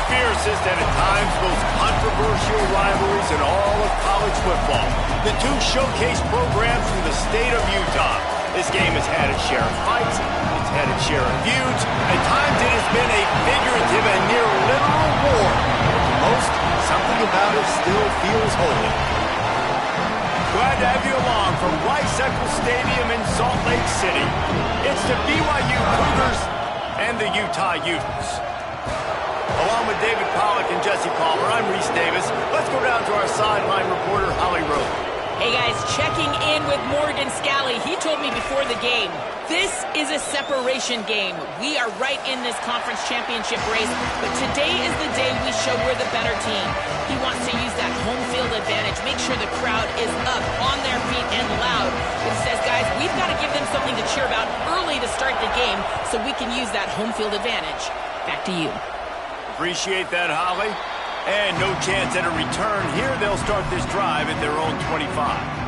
fiercest and at times most controversial rivalries in all of college football. The two showcase programs from the state of Utah. This game has had its share of fights, it's had its share of feuds. At times it has been a figurative and near literal war. But to most, something about it still feels holy. Glad to have you along from Rice-Eccles Stadium in Salt Lake City. It's the BYU Cougars and the Utah Utes. Along with David Pollack and Jesse Palmer, I'm Reese Davis. Let's go down to our sideline reporter, Holly Rowe. Hey guys, checking in with Morgan Scalley. He told me before the game, this is a separation game. We are right in this conference championship race, but today is the day we show we're the better team. He wants to use that home field advantage, make sure the crowd is up, on their feet, and loud. But he says, guys, we've got to give them something to cheer about early to start the game so we can use that home field advantage. Back to you. Appreciate that, Holly. And no chance at a return here. They'll start this drive at their own 25.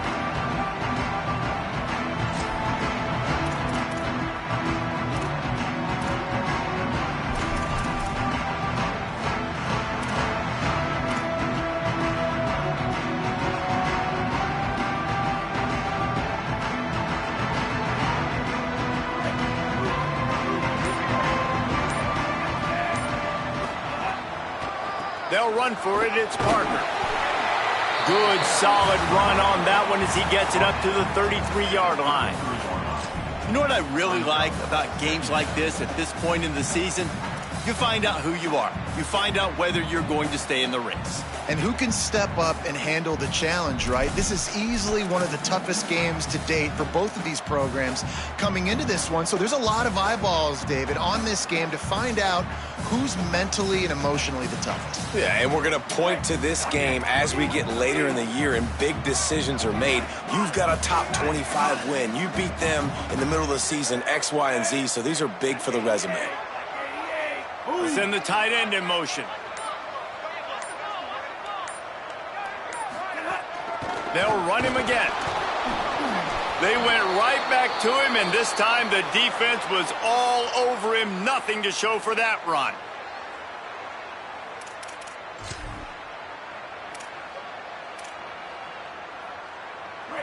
They'll run for it. It's Parker. Good, solid run on that one as he gets it up to the 33-yard line. You know what I really like about games like this at this point in the season? You find out who you are. You find out whether you're going to stay in the race. And who can step up and handle the challenge, right? This is easily one of the toughest games to date for both of these programs coming into this one. So there's a lot of eyeballs, David, on this game to find out who's mentally and emotionally the toughest. Yeah, and we're going to point to this game as we get later in the year and big decisions are made. You've got a top 25 win. You beat them in the middle of the season, X, Y, and Z, so these are big for the resume. Send the tight end in motion. They'll run him again. They went right back to him, and this time the defense was all over him. Nothing to show for that run.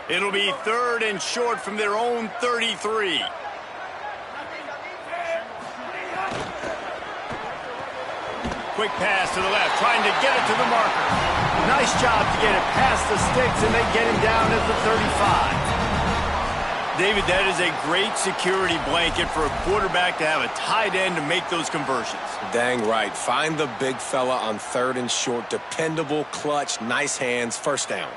It'll be 3rd and short from their own 33. Quick pass to the left, trying to get it to the marker. Nice job to get it past the sticks, and they get him down at the 35. David, that is a great security blanket for a quarterback to have a tight end to make those conversions. Dang right. Find the big fella on 3rd and short. Dependable, clutch, nice hands, first down.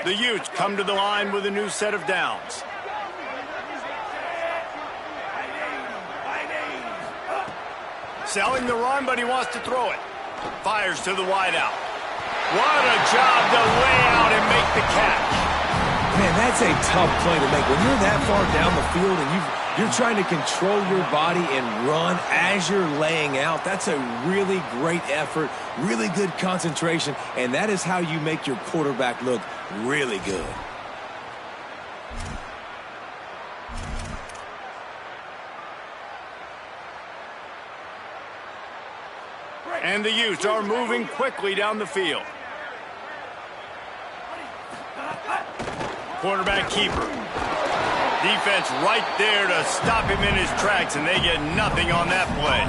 The Utes come to the line with a new set of downs. Selling the run, but he wants to throw it. Fires to the wideout. What a job to lay out and make the catch. Man, that's a tough play to make. When you're that far down the field and you're trying to control your body and run as you're laying out, that's a really great effort, really good concentration, and that is how you make your quarterback look really good. And the Utes are moving quickly down the field. Quarterback keeper. Defense right there to stop him in his tracks, and they get nothing on that play.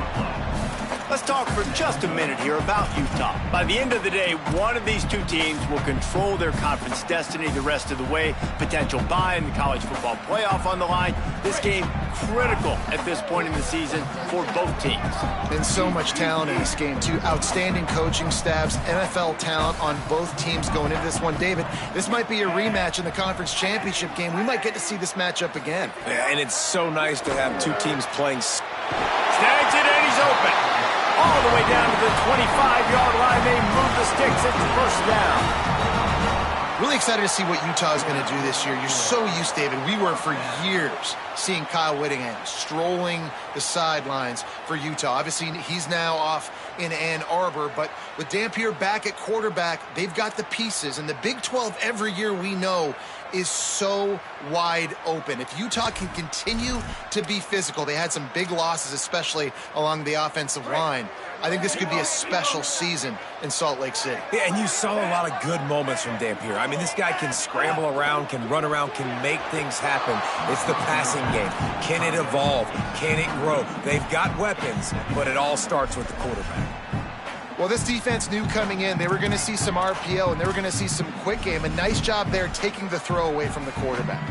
Let's talk for just a minute here about Utah. By the end of the day, one of these two teams will control their conference destiny the rest of the way. Potential bye in the college football playoff on the line. This game critical at this point in the season for both teams. And so much talent in this game, too. Outstanding coaching staffs, NFL talent on both teams going into this one. David, this might be a rematch in the conference championship game. We might get to see this matchup again. Yeah, and it's so nice to have two teams playing. Snags it, and he's open. All the way down to the 25-yard line. They move the sticks. It's first down. Really excited to see what Utah is going to do this year. You're so used, David. We were for years seeing Kyle Whittingham strolling the sidelines for Utah. Obviously, he's now off in Ann Arbor, but with Dampier back at quarterback, they've got the pieces. And the Big 12 every year, we know, is so wide open. If Utah can continue to be physical, they had some big losses, especially along the offensive line. I think this could be a special season in Salt Lake City. Yeah, and you saw a lot of good moments from Dampier. I mean, this guy can scramble around, can run around, can make things happen. It's the passing game. Can it evolve? Can it grow? They've got weapons, but it all starts with the quarterback. Well, this defense knew coming in they were going to see some RPO and they were going to see some quick game. A nice job there taking the throw away from the quarterback.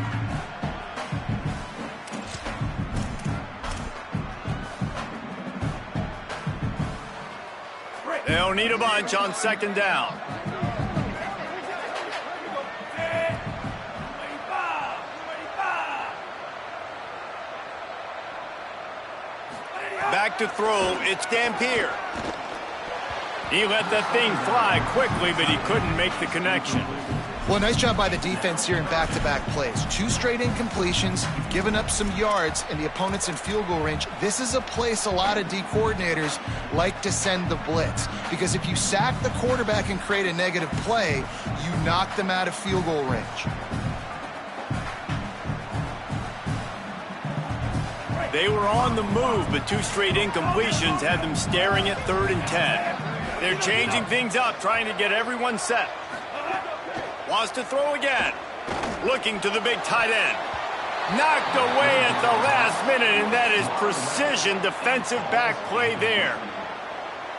They'll need a bunch on second down. Back to throw, it's Dampier. He let that thing fly quickly, but he couldn't make the connection. Well, nice job by the defense here in back-to-back plays. 2 straight incompletions. You've given up some yards, and the opponent's in field goal range. This is a place a lot of D coordinators like to send the blitz, because if you sack the quarterback and create a negative play, you knock them out of field goal range. They were on the move, but 2 straight incompletions had them staring at 3rd and 10. They're changing things up, trying to get everyone set. Wants to throw again. Looking to the big tight end. Knocked away at the last minute, and that is precision defensive back play there.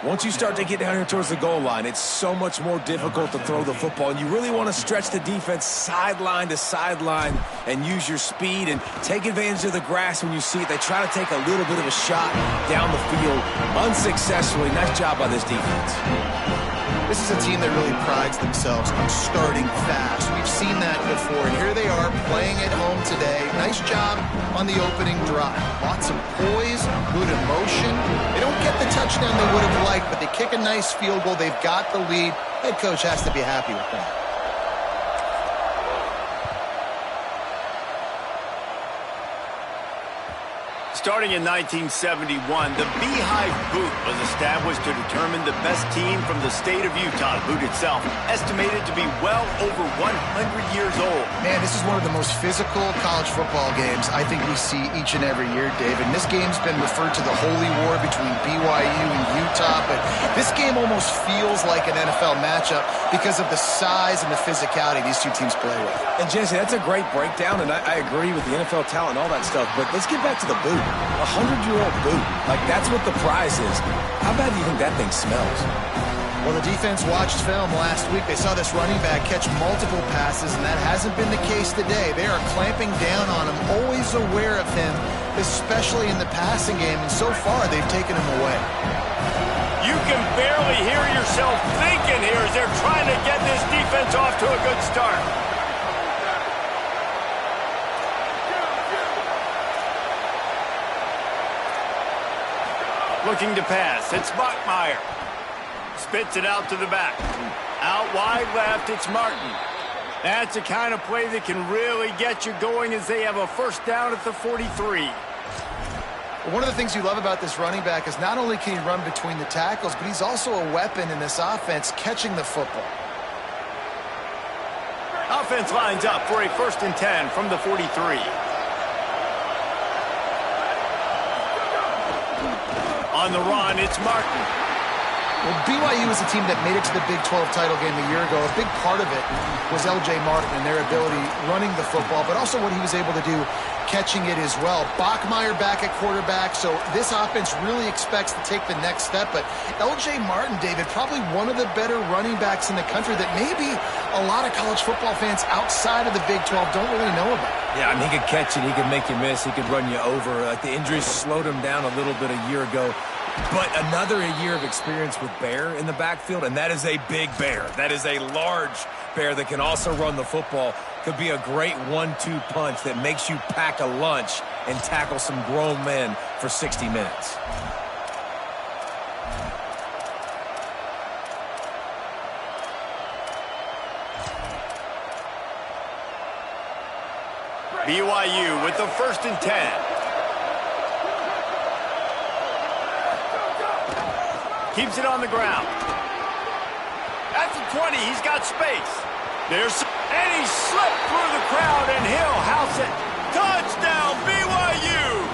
Once you start to get down here towards the goal line, it's so much more difficult to throw the football, and you really want to stretch the defense sideline to sideline and use your speed and take advantage of the grass when you see it. They try to take a little bit of a shot down the field unsuccessfully. Nice job by this defense. This is a team that really prides themselves on starting fast. We've seen that before, and here they are playing at home today. Nice job on the opening drive. Lots of poise, good emotion. They don't get the touchdown they would have liked, but they kick a nice field goal. They've got the lead. Head coach has to be happy with that. Starting in 1971, the Beehive Boot was established to determine the best team from the state of Utah. The boot itself, estimated to be well over 100 years old. Man, this is one of the most physical college football games I think we see each and every year, David. And this game's been referred to the holy war between BYU and Utah, but this game almost feels like an NFL matchup because of the size and the physicality these two teams play with. And Jesse, that's a great breakdown, and I agree with the NFL talent and all that stuff, but let's get back to the boot. 100-year-old boot. Like, that's what the prize is. How bad do you think that thing smells? Well, the defense watched film last week. They saw this running back catch multiple passes, and that hasn't been the case today. They are clamping down on him, always aware of him, especially in the passing game, and so far they've taken him away. You can barely hear yourself thinking here as they're trying to get this defense off to a good start. Looking to pass, it's Bachmeier. Spits it out to the back. Out wide left, it's Martin. That's the kind of play that can really get you going as they have a first down at the 43. One of the things you love about this running back is not only can he run between the tackles, but he's also a weapon in this offense catching the football. Offense lines up for a 1st and 10 from the 43. On the run, it's Martin. Well, BYU is a team that made it to the Big 12 title game a year ago. A big part of it was L.J. Martin and their ability running the football, but also what he was able to do catching it as well. Bachmeier back at quarterback, so this offense really expects to take the next step. But L.J. Martin, David, probably one of the better running backs in the country that maybe a lot of college football fans outside of the Big 12 don't really know about. Yeah, I mean, he could catch it, he could make you miss, he could run you over. Like, the injuries slowed him down a little bit a year ago. But another year of experience with Bear in the backfield, and that is a big Bear. That is a large Bear that can also run the football. Could be a great 1-2 punch that makes you pack a lunch and tackle some grown men for 60 minutes. BYU with the 1st and 10. Keeps it on the ground. At the 20, he's got space. And he slipped through the crowd, and he'll house it. Touchdown, BYU!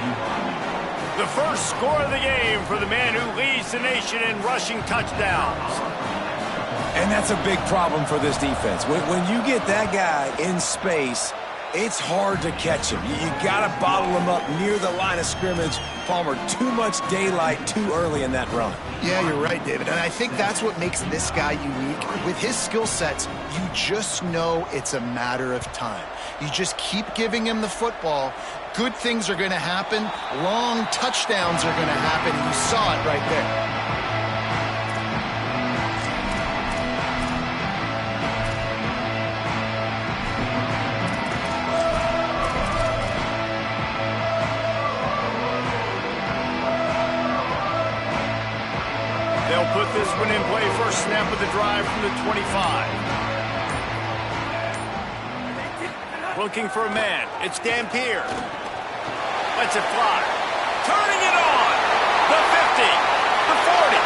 The first score of the game for the man who leads the nation in rushing touchdowns. And that's a big problem for this defense. When you get that guy in space, it's hard to catch him. You got to bottle him up near the line of scrimmage. Palmer, too much daylight too early in that run. Yeah, you're right, David. And I think that's what makes this guy unique. With his skill sets, you just know it's a matter of time. You just keep giving him the football. Good things are going to happen. Long touchdowns are going to happen. And you saw it right there. They'll put this one in play. First snap of the drive from the 25. Looking for a man. It's Dampier. Lets it fly. Turning it on. The 50. The 40.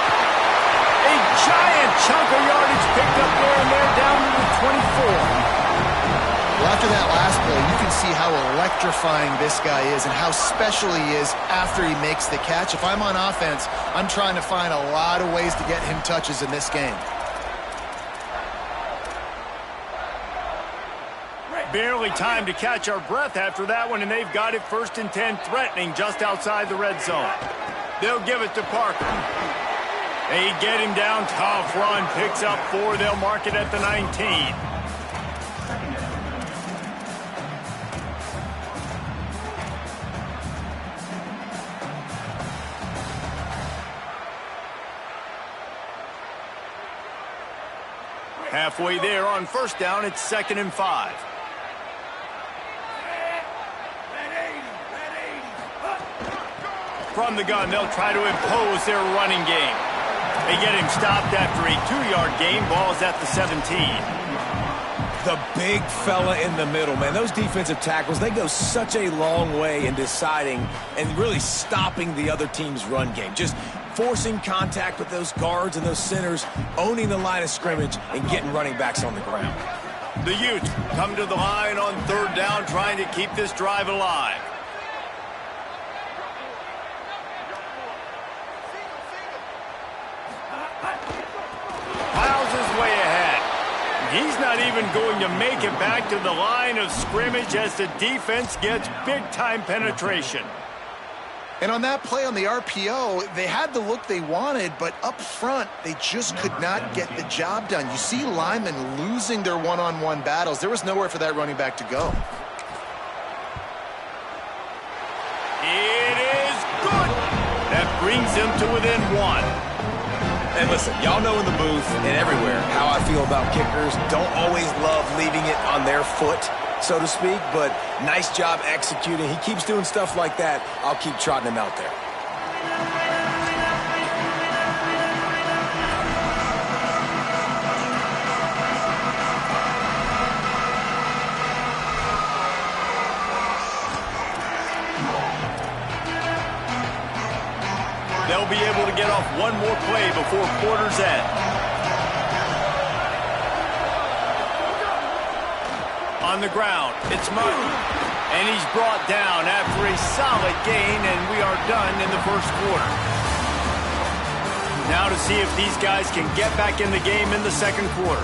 A giant chunk of yardage picked up there, and they're down to the 24. Well, after that last play, you can see how electrifying this guy is and how special he is after he makes the catch. If I'm on offense, I'm trying to find a lot of ways to get him touches in this game. Barely time to catch our breath after that one, and they've got it 1st and 10, threatening just outside the red zone. They'll give it to Parker. They get him down. Tough run. Picks up 4. They'll mark it at the 19. Halfway there on first down, it's 2nd and 5. From the gun, they'll try to impose their running game. They get him stopped after a 2-yard gain. Ball's at the 17. The big fella in the middle, man. Those defensive tackles, they go such a long way in deciding and really stopping the other team's run game. Just forcing contact with those guards and those centers, owning the line of scrimmage, and getting running backs on the ground. The Utes come to the line on 3rd down, trying to keep this drive alive. Miles is way ahead. He's not even going to make it back to the line of scrimmage as the defense gets big-time penetration. And on that play on the RPO, they had the look they wanted, but up front, they just could not get the job done. You see linemen losing their one-on-one battles. There was nowhere for that running back to go. It is good. That brings them to within 1. And listen, y'all know in the booth and everywhere how I feel about kickers. Don't always love leaving it on their foot, so to speak, but nice job executing. He keeps doing stuff like that. I'll keep trotting him out there. They'll be able to get off one more play before quarter's end. On the ground, it's Martin. And he's brought down after a solid gain, and we are done in the first quarter. Now to see if these guys can get back in the game in the second quarter.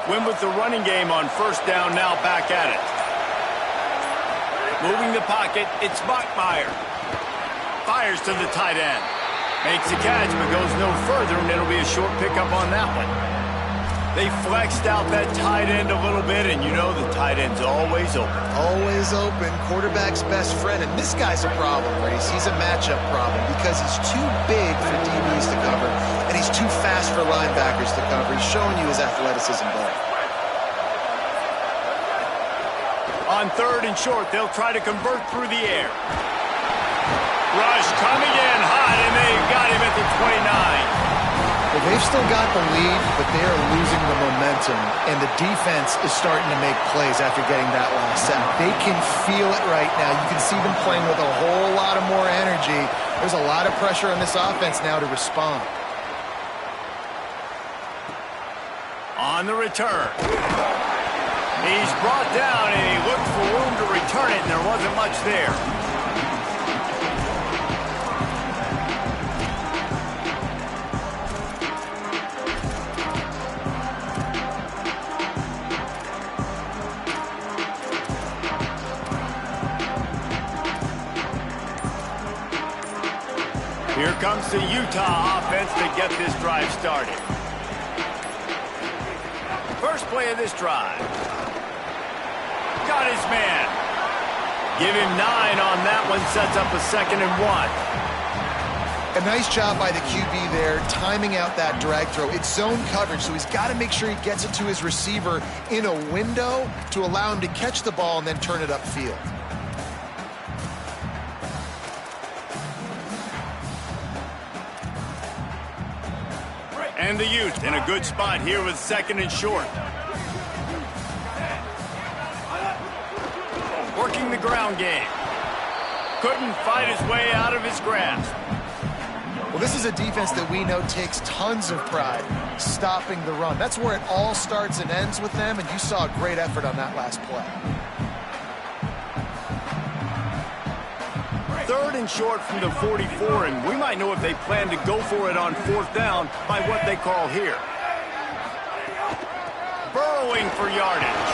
Win with the running game on first down, now back at it. Moving the pocket, it's Bachmeier. Fires to the tight end. Makes the catch, but goes no further, and it'll be a short pickup on that one. They flexed out that tight end a little bit, and you know the tight end's always open. Always open, quarterback's best friend. And this guy's a problem, Grace. He's a matchup problem because he's too big for DBs to cover, and he's too for linebackers to cover. He's showing you his athleticism there. On 3rd and short, they'll try to convert through the air. Rush coming in hot, and they got him at the 29. Well, they've still got the lead, but they are losing the momentum, and the defense is starting to make plays after getting that last sack. They can feel it right now. You can see them playing with a whole lot of more energy. There's a lot of pressure on this offense now to respond. On the return. He's brought down, and he looked for room to return it, and there wasn't much there. Here comes the Utah offense to get this drive started. First play of this drive. Got his man. Give him 9 on that one. Sets up a 2nd and 1. A nice job by the QB there, timing out that drag throw. It's zone coverage, so he's got to make sure he gets it to his receiver in a window to allow him to catch the ball and then turn it upfield. And the Utes in a good spot here with 2nd and short. Working the ground game. Couldn't fight his way out of his grasp. Well, this is a defense that we know takes tons of pride stopping the run. That's where it all starts and ends with them, and you saw a great effort on that last play. 3rd and short from the 44, and we might know if they plan to go for it on 4th down by what they call here. Burrowing for yardage.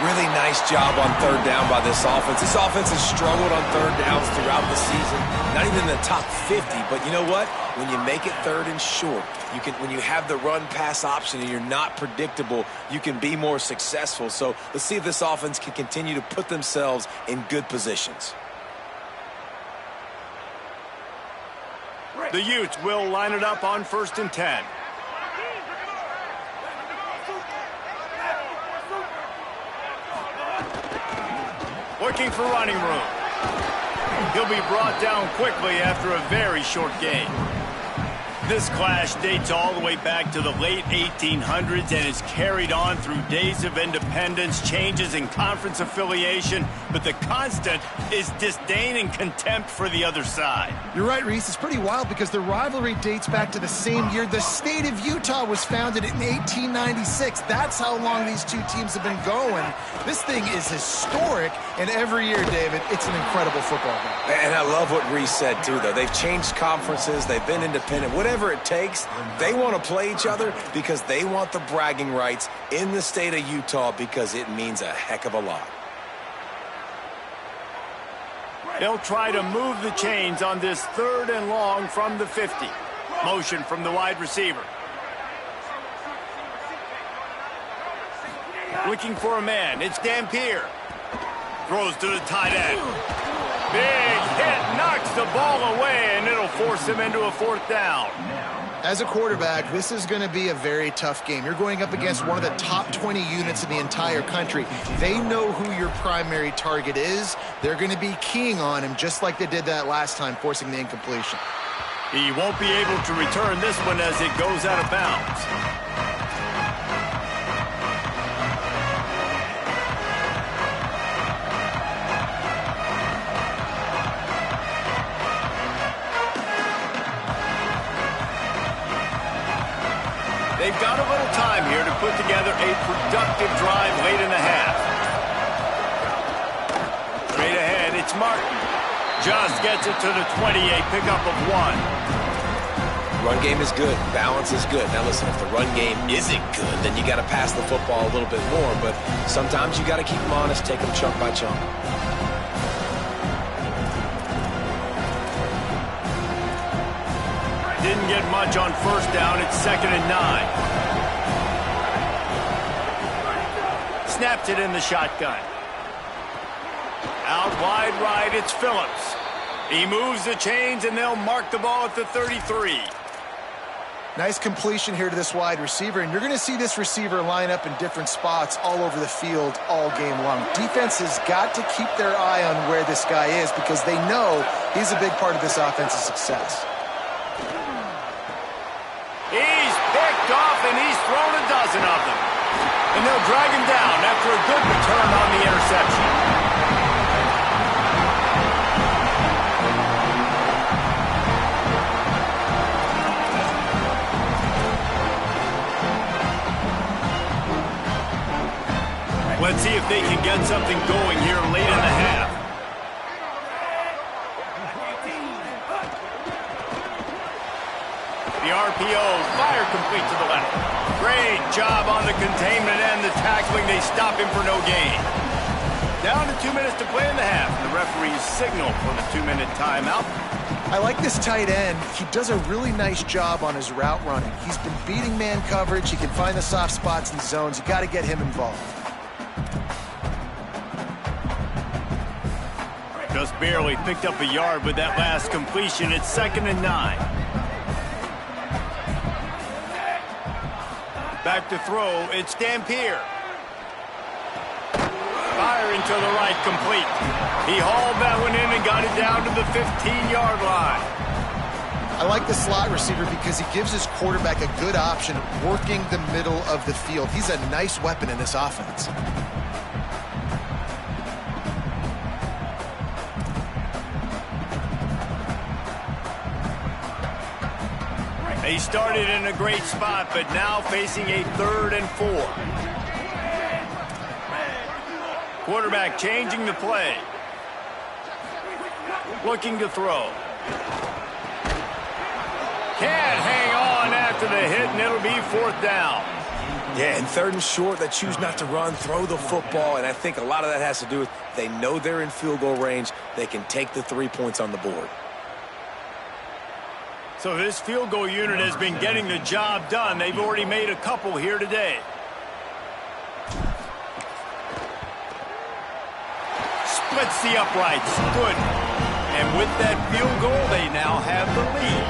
Really nice job on 3rd down by this offense. This offense has struggled on 3rd downs throughout the season. Not even in the top 50, but you know what? When you make it 3rd and short, when you have the run-pass option and you're not predictable, you can be more successful. So let's see if this offense can continue to put themselves in good positions. The Utes will line it up on 1st and 10. Looking for running room. He'll be brought down quickly after a very short game. This clash dates all the way back to the late 1800s and is carried on through days of independence, changes in conference affiliation, but the constant is disdain and contempt for the other side. You're right, Reese. It's pretty wild because the rivalry dates back to the same year the state of Utah was founded in 1896. That's how long these two teams have been going. This thing is historic, and every year, David, it's an incredible football game. And I love what Reese said, too, though. They've changed conferences. They've been independent. Whatever it takes, they want to play each other because they want the bragging rights in the state of Utah because it means a heck of a lot. They'll try to move the chains on this 3rd and long from the 50. Motion from the wide receiver. Looking for a man. It's Dampier. Throws to the tight end. Big hit, knocks the ball away, and it'll force him into a 4th down. As a quarterback, this is going to be a very tough game. You're going up against one of the top 20 units in the entire country. They know who your primary target is. They're going to be keying on him just like they did that last time, forcing the incompletion. He won't be able to return this one as it goes out of bounds. They've got a little time here to put together a productive drive late in the half. Straight ahead, it's Martin. Just gets it to the 28, pickup of 1. Run game is good. Balance is good. Now listen, if the run game isn't good, then you got to pass the football a little bit more. But sometimes you got to keep them honest, take them chunk by chunk. Didn't get much on 1st down. It's 2nd and 9. Snapped it in the shotgun. Out wide right, it's Phillips. He moves the chains, and they'll mark the ball at the 33. Nice completion here to this wide receiver, and you're going to see this receiver line up in different spots all over the field all game long. Defense has got to keep their eye on where this guy is because they know he's a big part of this offense's success. He's picked off, and he's thrown a dozen of them. And they'll drag him down after a good return on the interception. Let's see if they can get something going here late in the half. The RPO, fire complete to the left. Great job on the containment and the tackling. They stop him for no gain. Down to 2 minutes to play in the half. The referees signal for the 2-minute timeout. I like this tight end. He does a really nice job on his route running. He's been beating man coverage. He can find the soft spots and zones. You got to get him involved. Just barely picked up a yard with that last completion. It's 2nd and 9. Back to throw. It's Dampier. Firing to the right, complete. He hauled that one in and got it down to the 15-yard line. I like the slot receiver because he gives his quarterback a good option working the middle of the field. He's a nice weapon in this offense. They started in a great spot, but now facing a 3rd and 4. Quarterback changing the play. Looking to throw. Can't hang on after the hit, and it'll be 4th down. Yeah, and 3rd and short, they choose not to run, throw the football, and I think a lot of that has to do with they know they're in field goal range. They can take the 3 points on the board. So this field goal unit has been getting the job done. They've already made a couple here today. Splits the uprights. Good. And with that field goal, they now have the lead.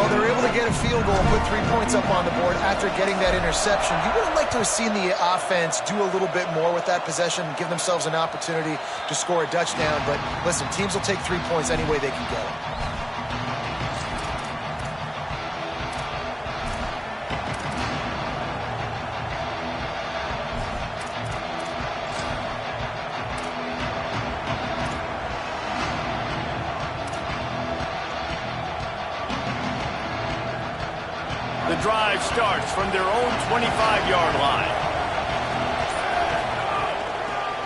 Well, they're able to get a field goal and put 3 points up on the board after getting that interception. You would have liked to have seen the offense do a little bit more with that possession, give themselves an opportunity to score a touchdown. But listen, teams will take 3 points any way they can get it. The drive starts from their own 25-yard line.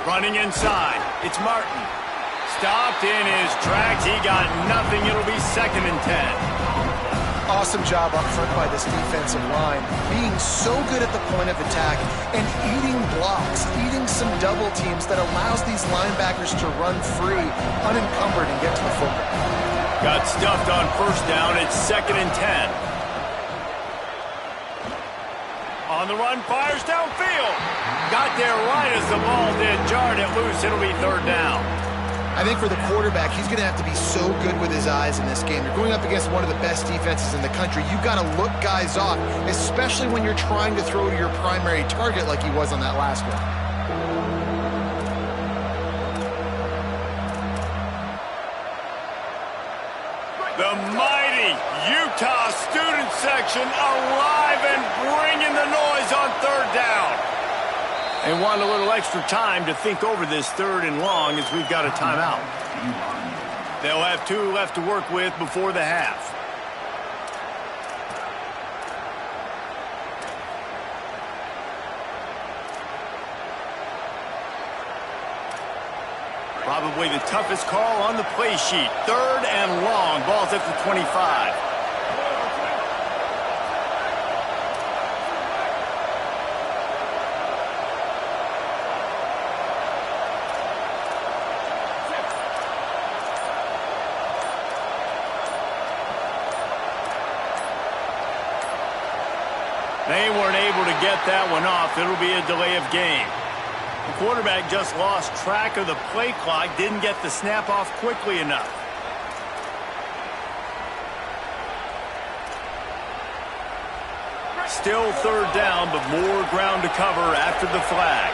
Running inside, it's Martin. Stopped in his tracks. He got nothing. It'll be 2nd and 10. Awesome job up front by this defensive line, being so good at the point of attack and eating blocks, eating some double teams that allows these linebackers to run free, unencumbered, and get to the football. Got stuffed on 1st down. It's 2nd and 10. On the run, fires downfield. Got there right as the ball did. Jarred it loose. It'll be 3rd down. I think for the quarterback, he's going to have to be so good with his eyes in this game. You're going up against one of the best defenses in the country. You've got to look guys off, especially when you're trying to throw to your primary target like he was on that last one. The mighty Utah student section alive and bringing the noise on 3rd down. They want a little extra time to think over this 3rd and long as we've got a timeout. They'll have 2 left to work with before the half. Probably the toughest call on the play sheet. 3rd and long. Ball's at the 25. They weren't able to get that one off. It'll be a delay of game. The quarterback just lost track of the play clock, didn't get the snap off quickly enough. Still third down, but more ground to cover after the flag.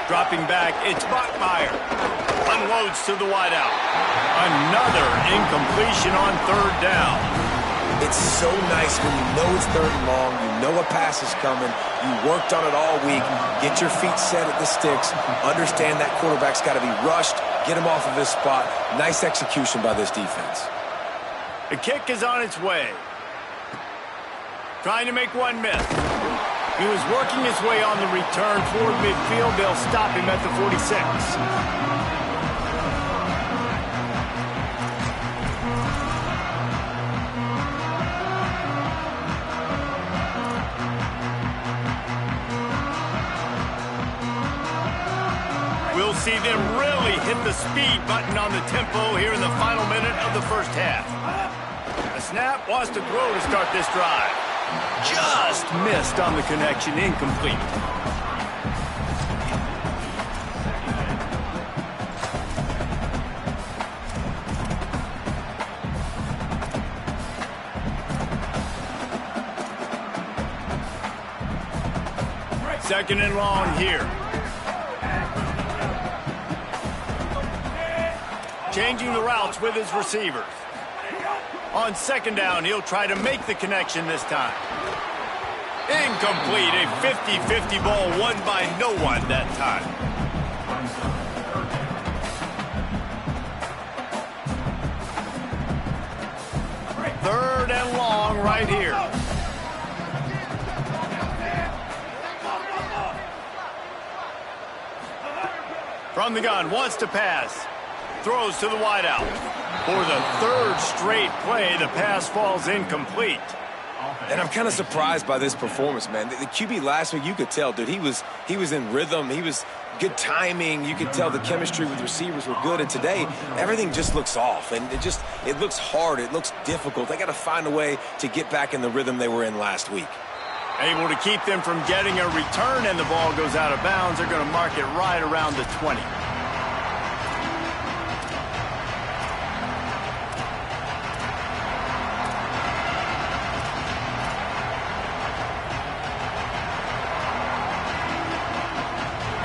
Dropping back, it's Bachmeier. Unloads to the wideout. Another incompletion on third down. It's so nice when you know it's third and long, you know a pass is coming, you worked on it all week, get your feet set at the sticks, understand that quarterback's got to be rushed, get him off of his spot. Nice execution by this defense. The kick is on its way. Trying to make one miss. He was working his way on the return toward midfield. They'll stop him at the 46. We'll see them really hit the speed button on the tempo here in the final minute of the first half. The snap wants to throw to start this drive. Just missed on the connection, incomplete. Second and long here. Changing the routes with his receivers. On second down, he'll try to make the connection this time. Incomplete, a 50-50 ball won by no one that time. Third and long right here. From the gun, wants to pass. Throws to the wideout. For the third straight play, the pass falls incomplete. And I'm kind of surprised by this performance, man. The QB last week, you could tell, dude, he was in rhythm. He was good timing. You could tell the chemistry with receivers were good. And today, everything just looks off. And it looks hard. It looks difficult. They got to find a way to get back in the rhythm they were in last week. Able to keep them from getting a return, and the ball goes out of bounds. They're going to mark it right around the 20.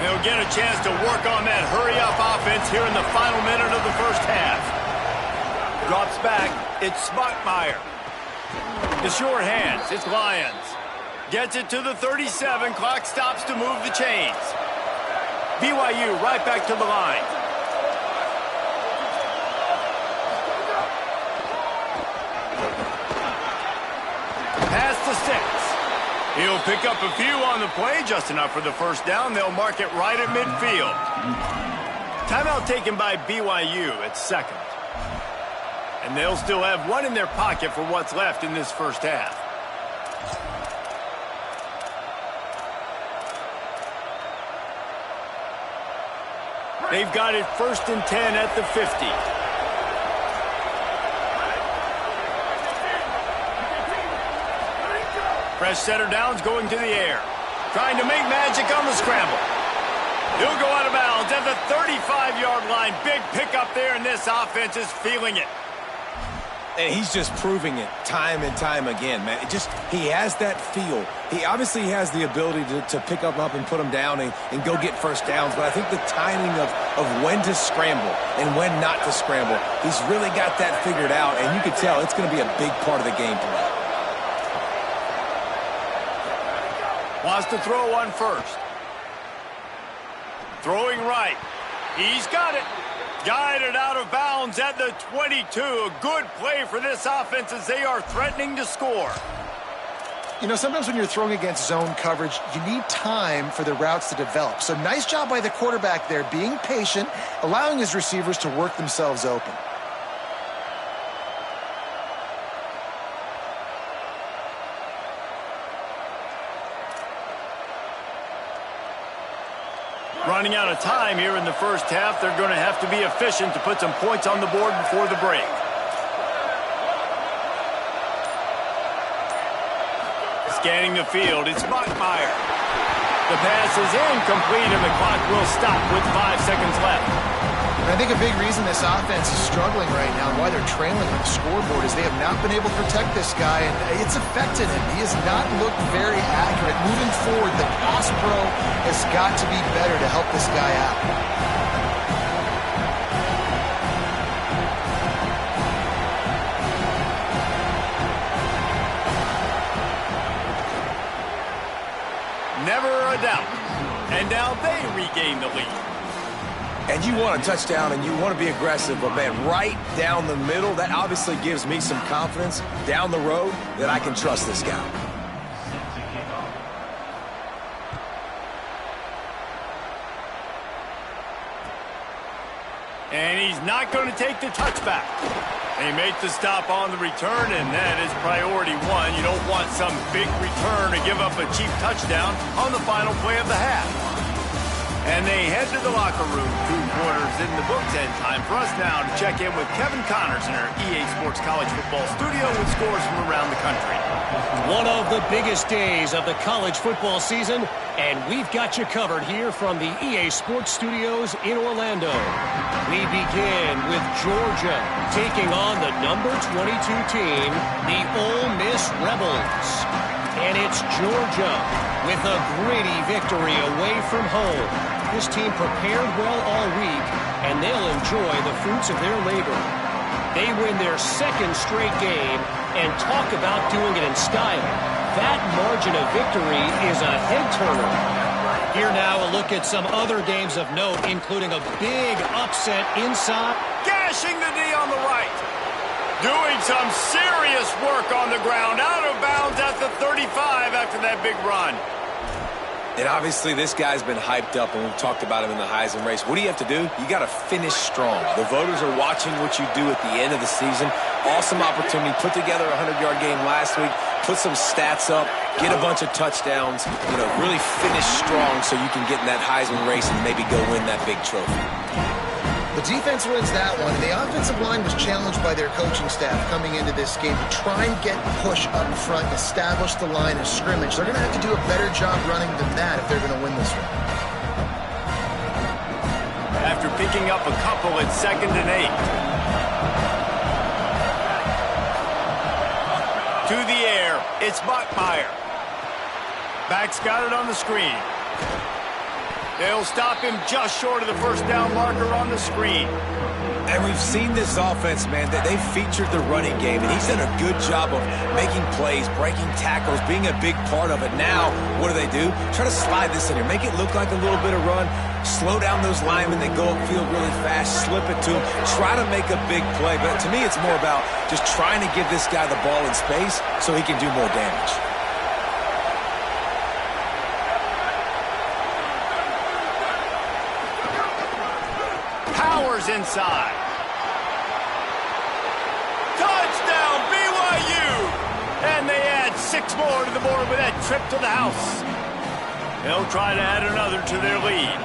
They'll get a chance to work on that hurry-up offense here in the final minute of the first half. Drops back. It's Bachmeier. The short hands. It's Lyons. Gets it to the 37. Clock stops to move the chains. BYU right back to the line. Pass to 6. He'll pick up a few on the play, just enough for the first down. They'll mark it right at midfield. Timeout taken by BYU at second. And they'll still have one in their pocket for what's left in this first half. They've got it 1st and 10 at the 50. Fresh setter downs going to the air. Trying to make magic on the scramble. He'll go out of bounds at the 35-yard line. Big pickup there, and this offense is feeling it. And he's just proving it time and time again, man. He has that feel. He obviously has the ability to pick up and put them down and go get first downs. But I think the timing of when to scramble and when not to scramble, he's really got that figured out. And you can tell it's going to be a big part of the game tonight. Wants to throw one first. Throwing right. He's got it. Guided out of bounds at the 22. A good play for this offense as they are threatening to score. You know, sometimes when you're throwing against zone coverage, you need time for the routes to develop. So nice job by the quarterback there, being patient, allowing his receivers to work themselves open. Running out of time here in the first half. They're going to have to be efficient to put some points on the board before the break. Scanning the field, it's Bachmeier. The pass is incomplete, and the clock will stop with 5 seconds left. I think a big reason this offense is struggling right now and why they're trailing on the scoreboard is they have not been able to protect this guy, and it's affected him. He has not looked very accurate. Moving forward, the pass pro has got to be better to help this guy out. Never a doubt. And now they regain the lead. And you want a touchdown and you want to be aggressive, but man, right down the middle, that obviously gives me some confidence down the road that I can trust this guy. And he's not going to take the touchback. And he makes the stop on the return, and that is priority one. You don't want some big return to give up a cheap touchdown on the final play of the half. And they head to the locker room. 2 quarters in the books, and time for us now to check in with Kevin Connors in our EA Sports College Football studio with scores from around the country. One of the biggest days of the college football season, and we've got you covered here from the EA Sports Studios in Orlando. We begin with Georgia taking on the number 22 team, the Ole Miss Rebels. And it's Georgia with a gritty victory away from home. This team prepared well all week, and they'll enjoy the fruits of their labor. They win their 2nd straight game, and talk about doing it in style. That margin of victory is a head-turner. Here now a look at some other games of note, including a big upset inside. Gashing the knee on the right. Doing some serious work on the ground. Out of bounds at the 35 after that big run. And obviously this guy's been hyped up, and we've talked about him in the Heisman race. What do you have to do? You got to finish strong. The voters are watching what you do at the end of the season. Awesome opportunity. Put together a 100-yard game last week. Put some stats up. Get a bunch of touchdowns. You know, really finish strong so you can get in that Heisman race and maybe go win that big trophy. The defense wins that one. The offensive line was challenged by their coaching staff coming into this game to try and get push up front and establish the line of scrimmage. They're going to have to do a better job running than that if they're going to win this one. After picking up a couple at 2nd and 8. To the air, it's Bachmeier. Back's got it on the screen. They'll stop him just short of the 1st down marker on the screen. And we've seen this offense, man, that they've featured the running game, and he's done a good job of making plays, breaking tackles, being a big part of it. Now, what do? Try to slide this in here. Make it look like a little bit of run. Slow down those linemen. They go upfield really fast. Slip it to him. Try to make a big play. But to me, it's more about just trying to give this guy the ball in space so he can do more damage. Powers inside. Touchdown, BYU! And they add 6 more to the board with that trip to the house. They'll try to add another to their lead.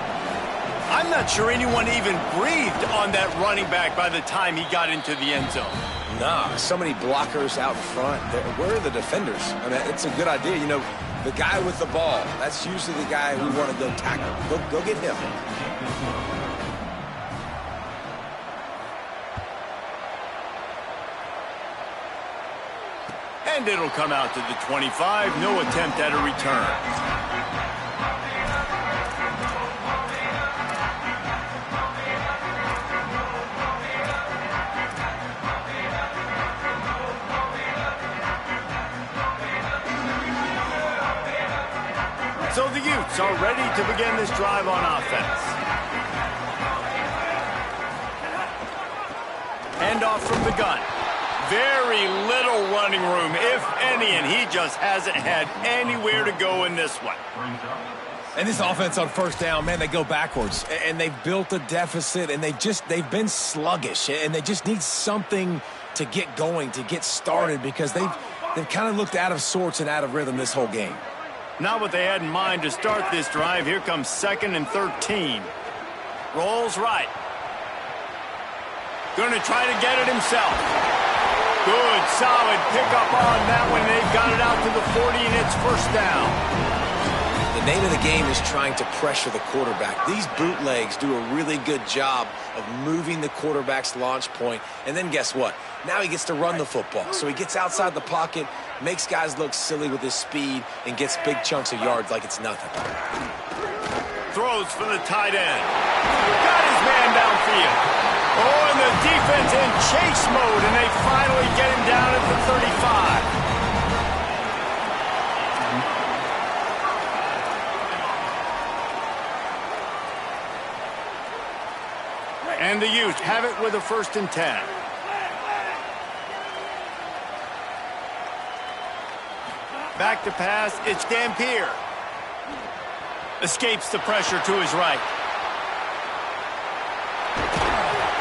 I'm not sure anyone even breathed on that running back by the time he got into the end zone. Nah, so many blockers out front. Where are the defenders? I mean, it's a good idea. You know, the guy with the ball, that's usually the guy we want to go tackle. Go get him. And it'll come out to the 25. No attempt at a return. So the Utes are ready to begin this drive on offense. Handoff from the gun. Very little running room, if any, and he just hasn't had anywhere to go in this one. And this offense on 1st down, man, they go backwards. And they've built a deficit, and they've been sluggish. And they just need something to get going, to get started, because they've kind of looked out of sorts and out of rhythm this whole game. Not what they had in mind to start this drive. Here comes 2nd and 13. Rolls right. Going to try to get it himself. Good, solid pickup on that one. They've got it out to the 40, and it's first down. The name of the game is trying to pressure the quarterback. These bootlegs do a really good job of moving the quarterback's launch point. And then guess what? Now he gets to run the football. So he gets outside the pocket, makes guys look silly with his speed, and gets big chunks of yards like it's nothing. Throws for the tight end. Got his man downfield. Oh, and the defense in chase mode, and they finally get him down at the 35. And the Utes have it with a 1st and 10. Back to pass, it's Dampier. Escapes the pressure to his right.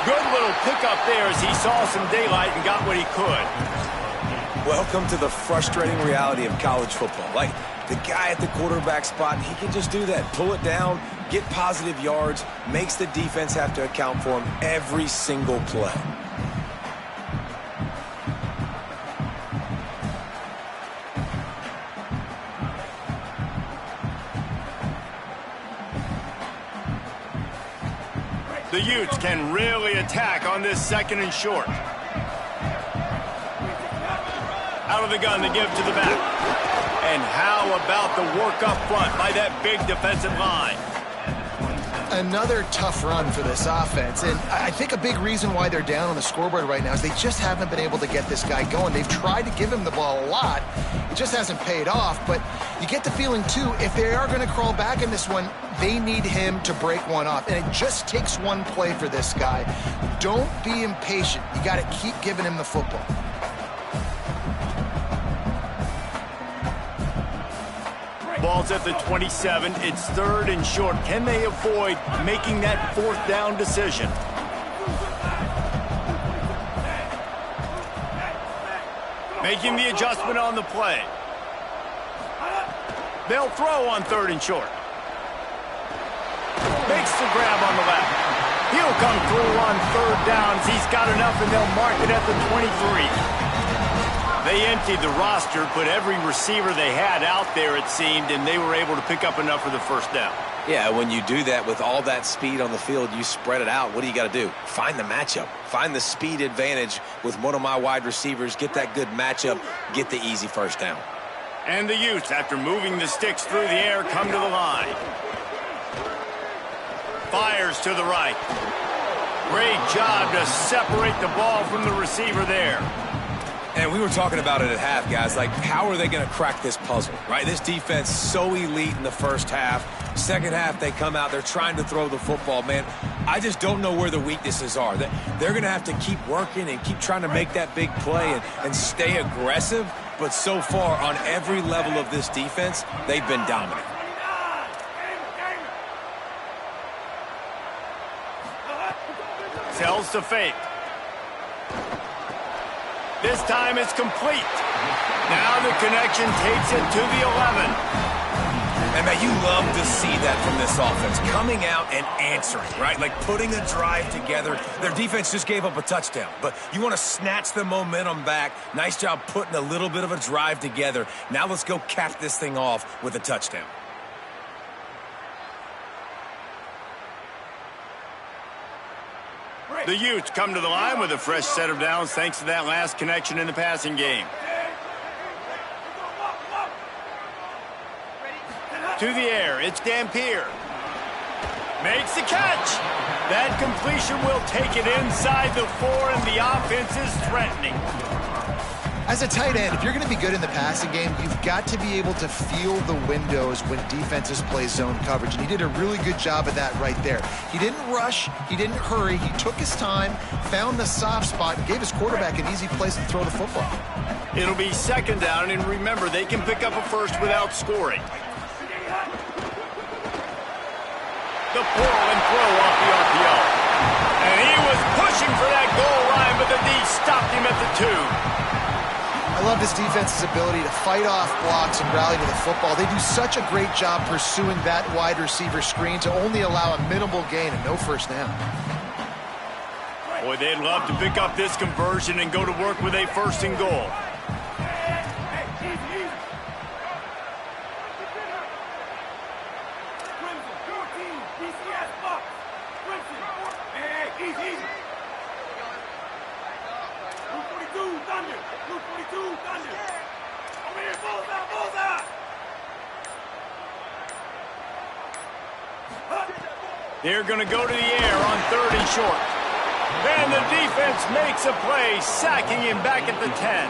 Good little pickup there as he saw some daylight and got what he could. Welcome to the frustrating reality of college football. Like, the guy at the quarterback spot, he can just do that. Pull it down, get positive yards, makes the defense have to account for him every single play. The Utes can really attack on this 2nd and short. Out of the gun to give to the back. And how about the work up front by that big defensive line? Another tough run for this offense, and I think a big reason why they're down on the scoreboard right now is they just haven't been able to get this guy going. They've tried to give him the ball a lot. It just hasn't paid off, but you get the feeling, too, if they are going to crawl back in this one, they need him to break one off, and it just takes one play for this guy. Don't be impatient. You got to keep giving him the football. Ball's at the 27. It's 3rd and short. Can they avoid making that 4th down decision? Making the adjustment on the play. They'll throw on 3rd and short. Makes the grab on the left. He'll come through on 3rd downs. He's got enough, and they'll mark it at the 23. They emptied the roster, put every receiver they had out there, it seemed, and they were able to pick up enough for the 1st down. Yeah, when you do that with all that speed on the field, you spread it out. What do you got to do? Find the matchup. Find the speed advantage with one of my wide receivers. Get that good matchup. Get the easy 1st down. And the Utes, after moving the sticks through the air, come to the line. Fires to the right. Great job to separate the ball from the receiver there. And we were talking about it at half, guys. Like, how are they going to crack this puzzle, right? This defense so elite in the 1st half. 2nd half, they come out. They're trying to throw the football, man. I just don't know where the weaknesses are. They're going to have to keep working and keep trying to make that big play and stay aggressive. But so far, on every level of this defense, they've been dominant. Tells to fake. This time it's complete. Now the connection takes it to the 11. And, man, you love to see that from this offense. Coming out and answering, right? Like putting a drive together. Their defense just gave up a touchdown. But you want to snatch the momentum back. Nice job putting a little bit of a drive together. Now let's go cap this thing off with a touchdown. The Utes come to the line with a fresh set of downs thanks to that last connection in the passing game. To the air, it's Dampier. Makes the catch. That completion will take it inside the 4, and the offense is threatening. As a tight end, if you're going to be good in the passing game, you've got to be able to feel the windows when defenses play zone coverage, and he did a really good job of that right there. He didn't rush, he didn't hurry, he took his time, found the soft spot, and gave his quarterback an easy place to throw the football. It'll be 2nd down, and remember, they can pick up a 1st without scoring. The pull and throw off the RPO. And he was pushing for that goal line, but the D stopped him at the 2. I love this defense's ability to fight off blocks and rally to the football. They do such a great job pursuing that wide receiver screen to only allow a minimal gain and no 1st down. Boy, they'd love to pick up this conversion and go to work with a first and goal. They're going to go to the air on 3rd and short. And the defense makes a play, sacking him back at the 10.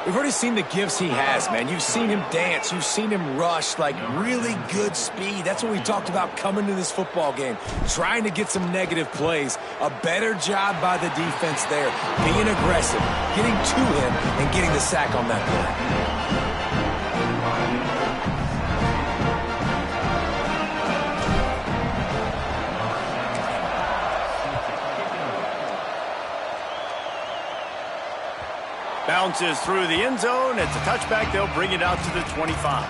We've already seen the gifts he has, man. You've seen him dance. You've seen him rush, like really good speed. That's what we talked about coming to this football game, trying to get some negative plays. A better job by the defense there, being aggressive, getting to him, and getting the sack on that play. Bounces through the end zone. It's a touchback. They'll bring it out to the 25.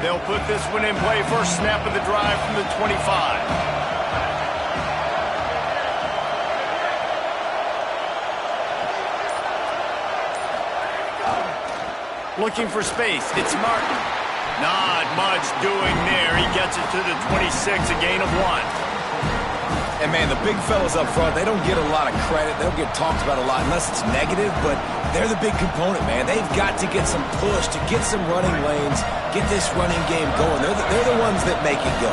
They'll put this one in play. First snap of the drive from the 25. Looking for space. It's Martin. Not much doing there. He gets it to the 26, a gain of 1. And, man, the big fellas up front, they don't get a lot of credit. They don't get talked about a lot unless it's negative, but they're the big component, man. They've got to get some push, to get some running lanes, get this running game going. They're the ones that make it go.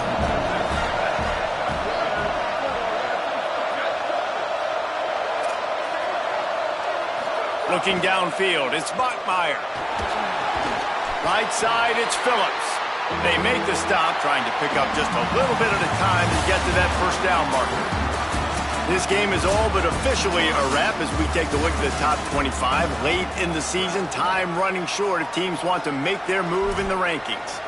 Looking downfield, it's Bachmeier. Right side, it's Phillips. They make the stop, trying to pick up just a little bit at a time to get to that first down marker. This game is all but officially a wrap as we take a look at the top 25. Late in the season, time running short if teams want to make their move in the rankings.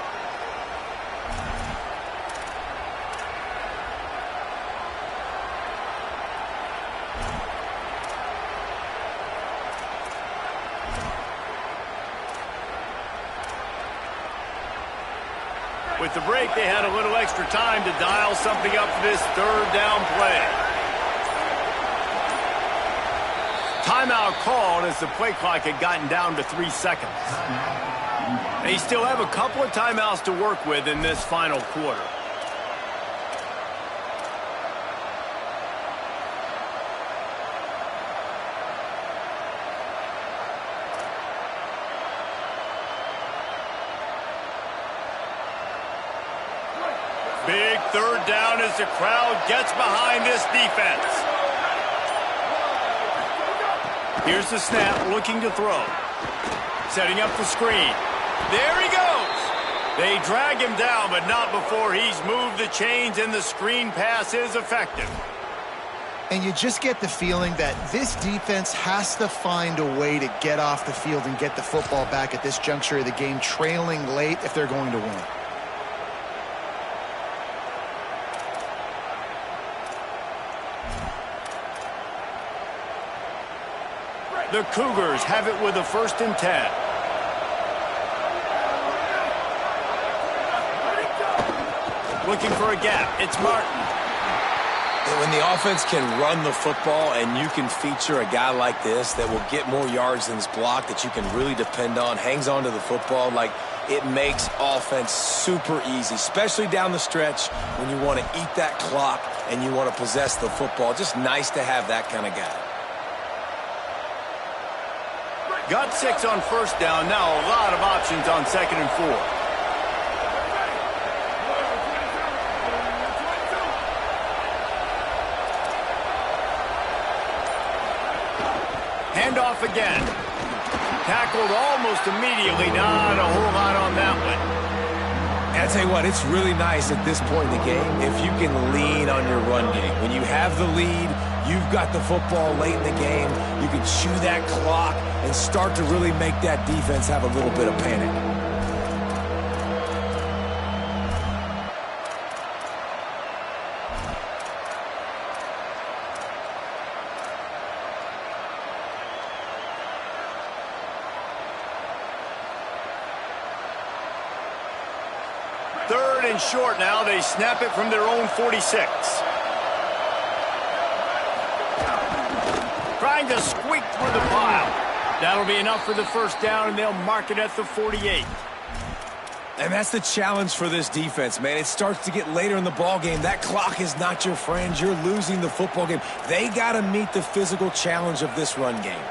With the break, they had a little extra time to dial something up for this 3rd down play. Timeout called as the play clock had gotten down to 3 seconds. They still have a couple of timeouts to work with in this final quarter. Big 3rd down as the crowd gets behind this defense. Here's the snap, looking to throw. Setting up the screen. There he goes. They drag him down, but not before he's moved the chains, and the screen pass is effective. And you just get the feeling that this defense has to find a way to get off the field and get the football back at this juncture of the game, trailing late if they're going to win. The Cougars have it with a 1st and 10. Looking for a gap. It's Martin. When the offense can run the football and you can feature a guy like this that will get more yards than his block, that you can really depend on, hangs on to the football, like it makes offense super easy, especially down the stretch when you want to eat that clock and you want to possess the football. Just nice to have that kind of guy. Got 6 on 1st down. Now a lot of options on 2nd and 4. Handoff again. Tackled almost immediately. Not a whole lot on that one. And I tell you what, it's really nice at this point in the game if you can lean on your run game. When you have the lead, you've got the football late in the game, you can chew that clock and start to really make that defense have a little bit of panic. short now. They snap it from their own 46. Trying to squeak through the pile. That'll be enough for the first down, and they'll mark it at the 48. And that's the challenge for this defense, man. It starts to get later in the ball game. That clock is not your friend. You're losing the football game. They got to meet the physical challenge of this run game.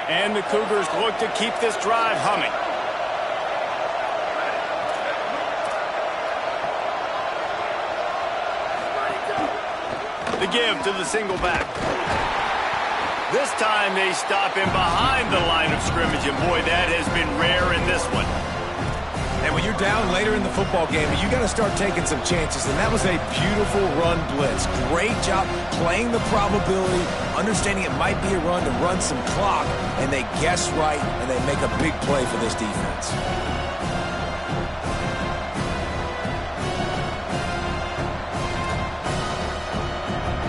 And the Cougars look to keep this drive humming. The give to the single back. This time they stop him behind the line of scrimmage, and boy, that has been rare in this one. And when you're down later in the football game, you got to start taking some chances, and that was a beautiful run blitz. Great job playing the probability, understanding it might be a run to run some clock, and they guess right, and they make a big play for this defense.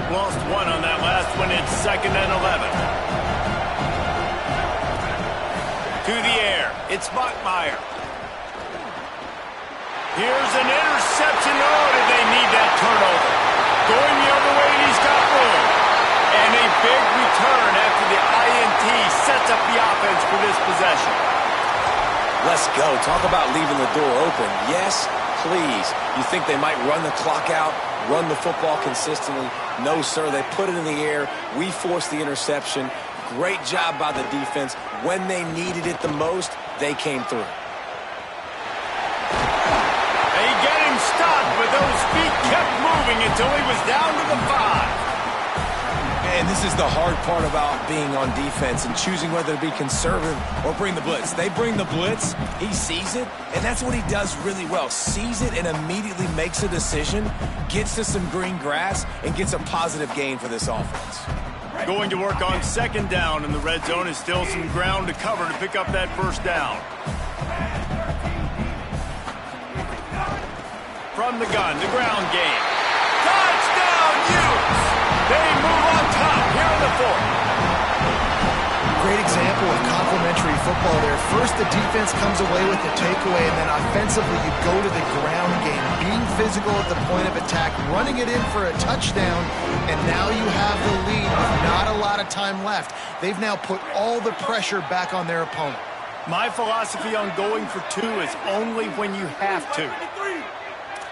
Lost one on that last one. It's 2nd and 11. To the air. It's Bachmeier. Here's an interception. Oh, did they need that turnover? Going the other way, and he's got room. And a big return after the INT sets up the offense for this possession. Let's go. Talk about leaving the door open. Yes, please. You think they might run the clock out, run the football consistently? No, sir. They put it in the air. We forced the interception. Great job by the defense. When they needed it the most, they came through. They get him stopped, but those feet kept moving until he was down to the 5. And this is the hard part about being on defense and choosing whether to be conservative or bring the blitz. They bring the blitz, he sees it, and that's what he does really well. Sees it and immediately makes a decision, gets to some green grass, and gets a positive gain for this offense. Going to work on 2nd down in the red zone. Is still some ground to cover to pick up that first down. From the gun, the ground game. Touchdown, Utes! They move on top here in the 4th. Great example of complementary football there. First, the defense comes away with the takeaway, and then offensively, you go to the ground game, being physical at the point of attack, running it in for a touchdown, and now you have the lead with not a lot of time left. They've now put all the pressure back on their opponent. My philosophy on going for 2 is only when you have to.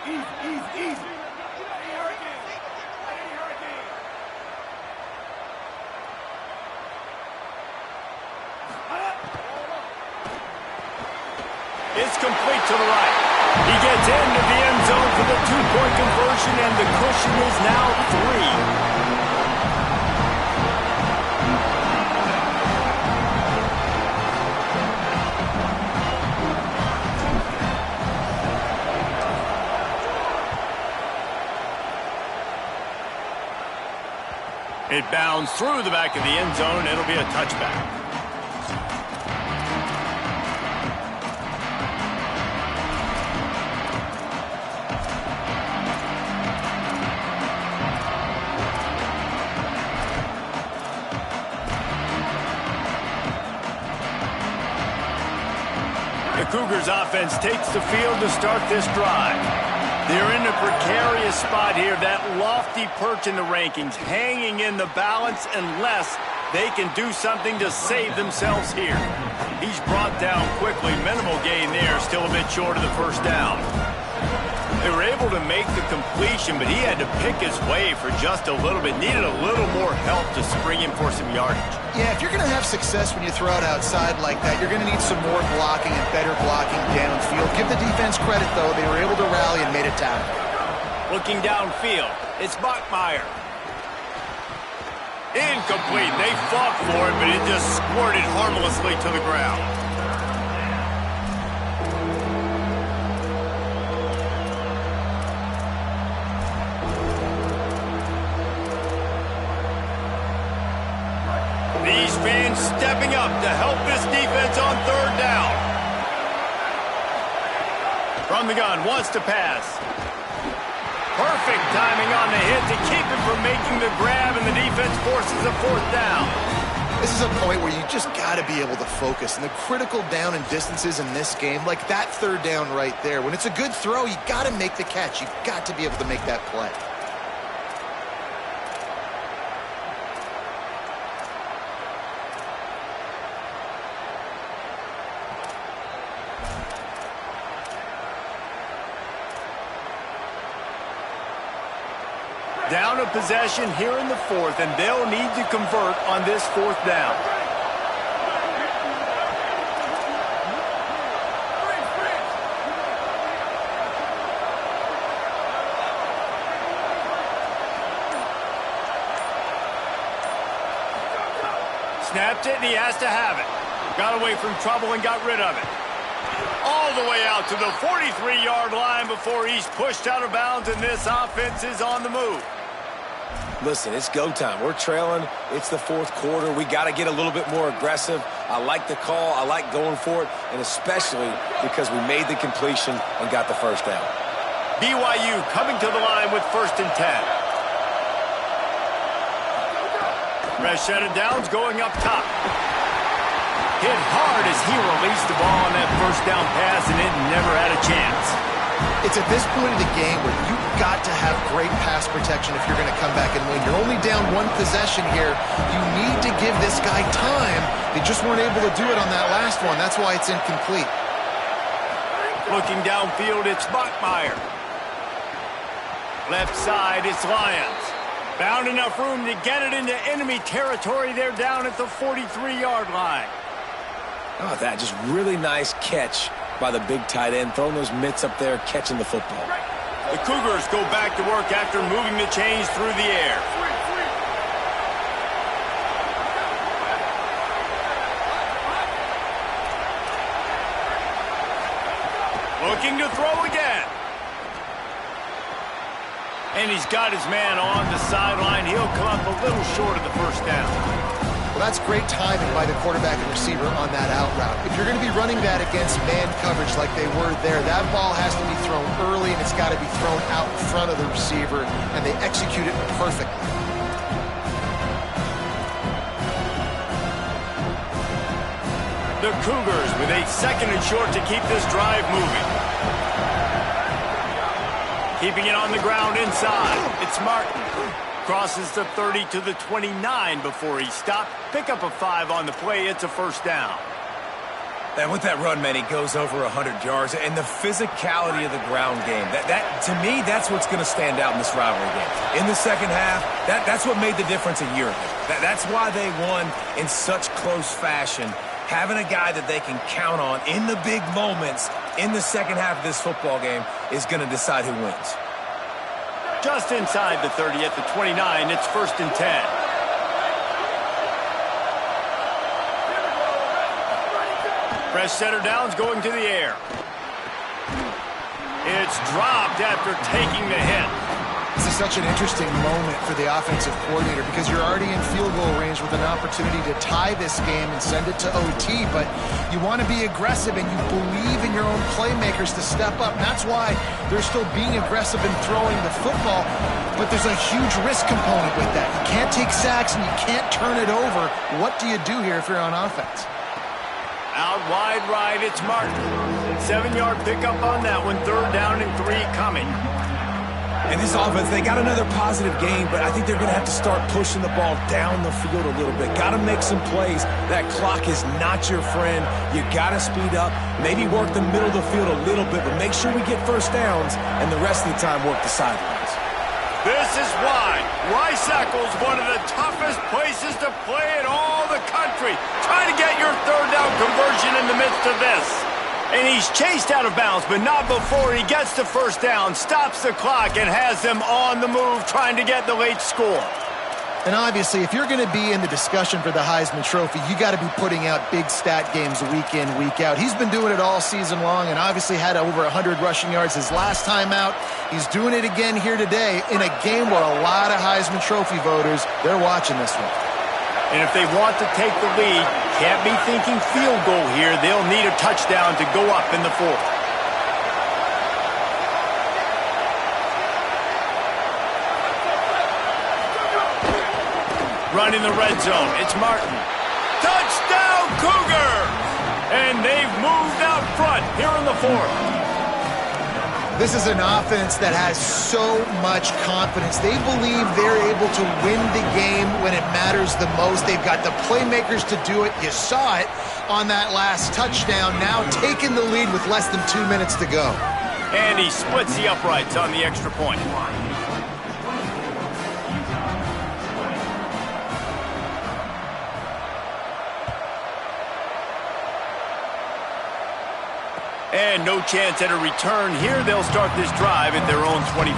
Easy. It's complete to the right. He gets into the end zone for the 2-point conversion, and the cushion is now 3. It bounds through the back of the end zone. It'll be a touchback. The Cougars offense takes the field to start this drive. They're in a precarious spot here, that lofty perch in the rankings, hanging in the balance unless they can do something to save themselves here. He's brought down quickly. Minimal gain there, still a bit short of the first down. They were able to make the completion, but he had to pick his way for just a little bit. Needed a little more help to spring him for some yardage. Yeah, if you're going to have success when you throw it outside like that, you're going to need some more blocking and better blocking downfield. Give the defense credit, though. They were able to rally and made a tackle. Looking downfield, it's Bachmeier. Incomplete. They fought for it, but it just squirted harmlessly to the ground. These fans stepping up to help this defense on 3rd down. From the gun, wants to pass. Perfect timing on the hit to keep him from making the grab, and the defense forces a 4th down. This is a point where you just got to be able to focus. And the critical down and distances in this game, like that third down right there, when it's a good throw, you got to make the catch. You've got to be able to make that play. Down a possession here in the fourth, and they'll need to convert on this fourth down. Snapped it, and he has to have it. Got away from trouble and got rid of it. All the way out to the 43-yard line before he's pushed out of bounds, and this offense is on the move. Listen, it's go time. We're trailing. It's the fourth quarter. We got to get a little bit more aggressive. I like the call. I like going for it, and especially because we made the completion and got the first down. BYU coming to the line with 1st and 10. Rashad Downs going up top. Hit hard as he released the ball on that first down pass, and it never had a chance. It's at this point of the game where you've got to have great pass protection if you're going to come back and win. You're only down one possession here. You need to give this guy time. They just weren't able to do it on that last one. That's why it's incomplete. Looking downfield, it's Bachmeier. Left side, it's Lyons. Found enough room to get it into enemy territory. They're down at the 43-yard line. How about that? Just really nice catch by the big tight end, throwing those mitts up there, catching the football. The Cougars go back to work after moving the chains through the air. Looking to throw again. And he's got his man on the sideline. He'll come up a little short of the first down. Well, that's great timing by the quarterback and receiver on that out route. If you're going to be running that against man coverage like they were there, that ball has to be thrown early, and it's got to be thrown out in front of the receiver, and they execute it perfectly. The Cougars with a 2nd and short to keep this drive moving. Keeping it on the ground inside. It's Martin. Crosses the 30 to the 29 before he stopped. Pick up a 5 on the play. It's a first down. And with that run, man, he goes over 100 yards. And the physicality of the ground game, that to me, that's what's going to stand out in this rivalry game. In the second half, that's what made the difference a year ago. That's why they won in such close fashion. Having a guy that they can count on in the big moments in the second half of this football game is going to decide who wins. Just inside the 30 at the 29, it's 1st and 10. Press center downs going to the air. It's dropped after taking the hit. This is such an interesting moment for the offensive coordinator because you're already in field goal range with an opportunity to tie this game and send it to OT, but you want to be aggressive and you believe in your own playmakers to step up. And that's why they're still being aggressive in throwing the football, but there's a huge risk component with that. You can't take sacks and you can't turn it over. What do you do here if you're on offense? Out wide right, it's Martin. 7-yard pickup on that one. 3rd down and 3 coming. And this offense, they got another positive game, but I think they're going to have to start pushing the ball down the field a little bit. Got to make some plays. That clock is not your friend. You got to speed up, maybe work the middle of the field a little bit, but make sure we get first downs and the rest of the time work the sidelines. This is why Rice-Eccles, one of the toughest places to play in all the country. Try to get your 3rd down conversion in the midst of this. And he's chased out of bounds, but not before he gets the first down, stops the clock, and has them on the move trying to get the late score. And obviously, if you're going to be in the discussion for the Heisman Trophy, you got to be putting out big stat games week in, week out. He's been doing it all season long and obviously had over 100 rushing yards his last time out. He's doing it again here today in a game where a lot of Heisman Trophy voters, they're watching this one. And if they want to take the lead, can't be thinking field goal here. They'll need a touchdown to go up in the 4th. Run in the red zone. It's Martin. Touchdown, Cougar! And they've moved out front here in the fourth. This is an offense that has so much confidence. They believe they're able to win the game when it matters the most. They've got the playmakers to do it. You saw it on that last touchdown. Now taking the lead with less than 2 minutes to go. And he splits the uprights on the extra point. And no chance at a return here. They'll start this drive at their own 25.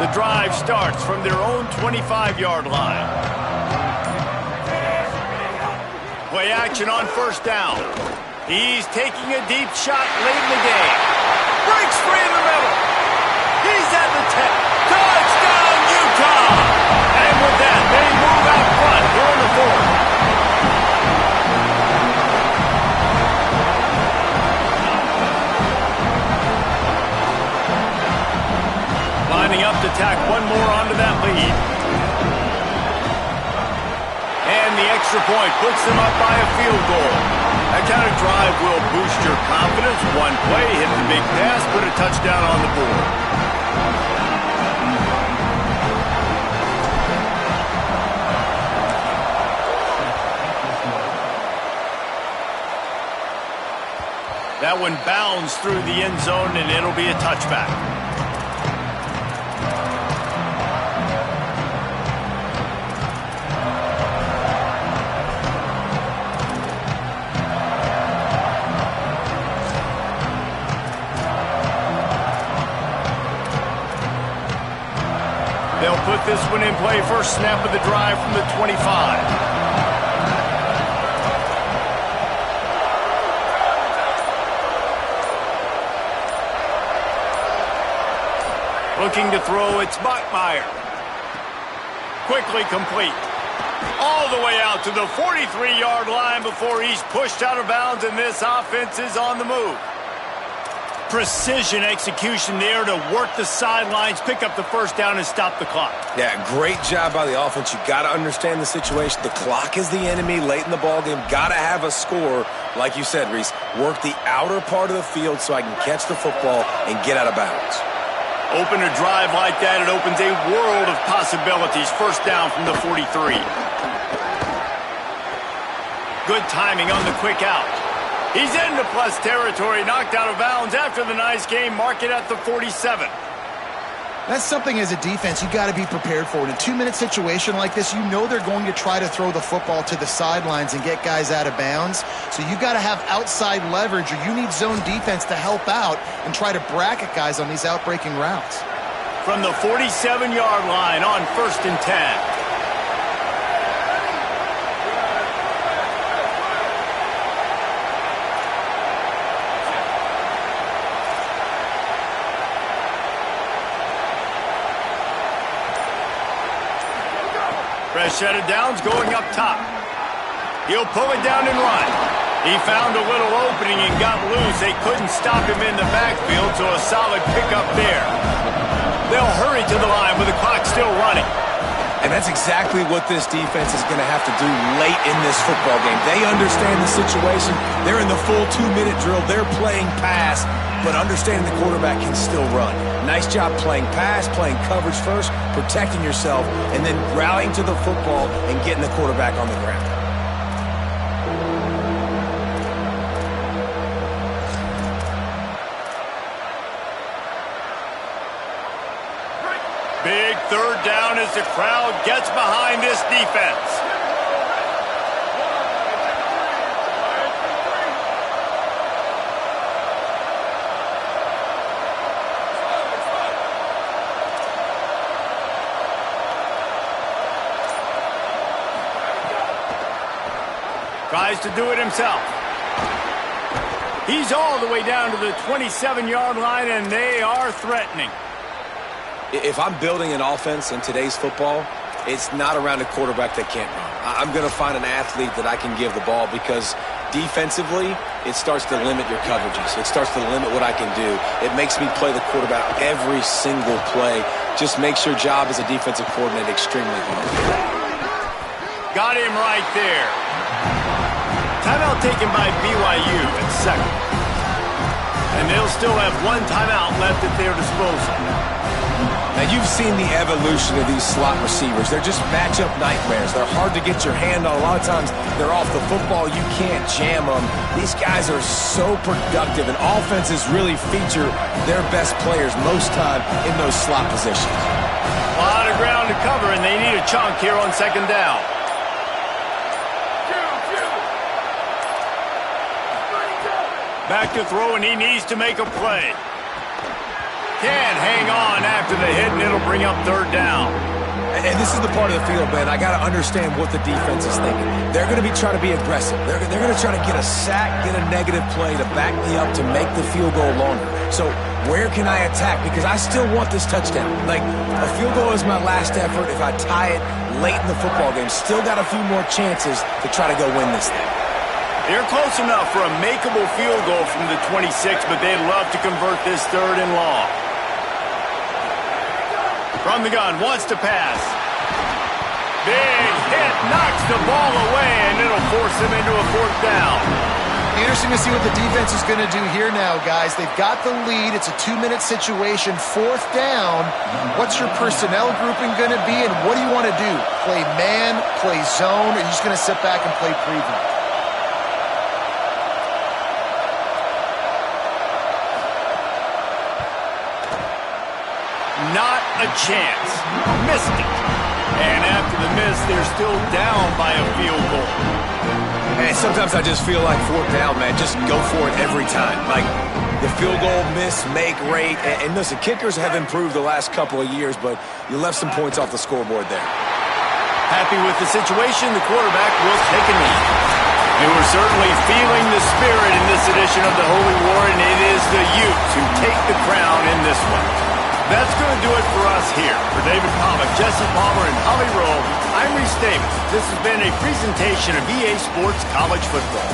The drive starts from their own 25-yard line. Play action on first down. He's taking a deep shot late in the game. Breaks free in the middle. He's at the 10. Touchdown, Utah! And with that, they move out front here in the fourth. Lining up to tack one more onto that lead. And the extra point puts them up by a field goal. That kind of drive will boost your confidence. One play, hit the big pass, put a touchdown on the board. That one bounds through the end zone, and it'll be a touchback. They'll put this one in play. First snap of the drive from the 25. Looking to throw, it's Bachmeier. Quickly complete. All the way out to the 43-yard line before he's pushed out of bounds, and this offense is on the move. Precision execution there to work the sidelines, pick up the first down, and stop the clock. Yeah, great job by the offense. You got to understand the situation. The clock is the enemy late in the ballgame. Got to have a score, like you said, Reese. Work the outer part of the field so I can catch the football and get out of bounds. Open a drive like that, it opens a world of possibilities. First down from the 43. Good timing on the quick out. He's into plus territory, knocked out of bounds after the nice game. Mark it at the 47. That's something as a defense you got to be prepared for. In a 2-minute situation like this, you know they're going to try to throw the football to the sidelines and get guys out of bounds. So you got to have outside leverage, or you need zone defense to help out and try to bracket guys on these outbreaking routes. From the 47-yard line on 1st and 10. Fresh set of downs going up top. He'll pull it down and run. He found a little opening and got loose. They couldn't stop him in the backfield, so a solid pickup there. They'll hurry to the line with the clock still running. And that's exactly what this defense is going to have to do late in this football game. They understand the situation. They're in the full 2-minute drill. They're playing pass, but understanding the quarterback can still run. Nice job playing pass, playing coverage first, protecting yourself, and then rallying to the football and getting the quarterback on the ground. Big third down as the crowd gets behind this defense. Tries to do it himself. He's all the way down to the 27-yard line, and they are threatening. If I'm building an offense in today's football, it's not around a quarterback that can't run. I'm going to find an athlete that I can give the ball because defensively, it starts to limit your coverages. It starts to limit what I can do. It makes me play the quarterback every single play. Just makes your job as a defensive coordinator extremely hard. Got him right there. Timeout taken by BYU at second. And they'll still have one timeout left at their disposal. Now, you've seen the evolution of these slot receivers. They're just matchup nightmares. They're hard to get your hand on. A lot of times, they're off the football. You can't jam them. These guys are so productive, and offenses really feature their best players most time in those slot positions. A lot of ground to cover, and they need a chunk here on second down. Back to throw, and he needs to make a play. Can't hang on after the hit, and it'll bring up third down. And this is the part of the field, man, I got to understand what the defense is thinking. They're going to be trying to be aggressive. They're going to try to get a sack, get a negative play to back me up to make the field goal longer. So where can I attack? Because I still want this touchdown. Like, a field goal is my last effort. If I tie it late in the football game, still got a few more chances to try to go win this thing. They're close enough for a makeable field goal from the 26, but they'd love to convert this third and long. From the gun, wants to pass. Big hit, knocks the ball away, and it'll force him into a fourth down. Interesting to see what the defense is going to do here now, guys. They've got the lead. It's a 2-minute situation, fourth down. What's your personnel grouping going to be, and what do you want to do? Play man, play zone, or are you just going to sit back and play prevent? Not a chance. Missed it. And after the miss, they're still down by a field goal. And sometimes I just feel like fourth down, man. Just go for it every time. Like the field goal miss, make rate. And listen, kickers have improved the last couple of years, but you left some points off the scoreboard there. Happy with the situation, the quarterback will take a knee. And we're certainly feeling the spirit in this edition of the Holy War, and it is the Utes who take the crown in this one. That's going to do it for us here. For David Pollack, Jesse Palmer, and Holly Rowe, I'm Reese Davis. This has been a presentation of EA Sports College Football.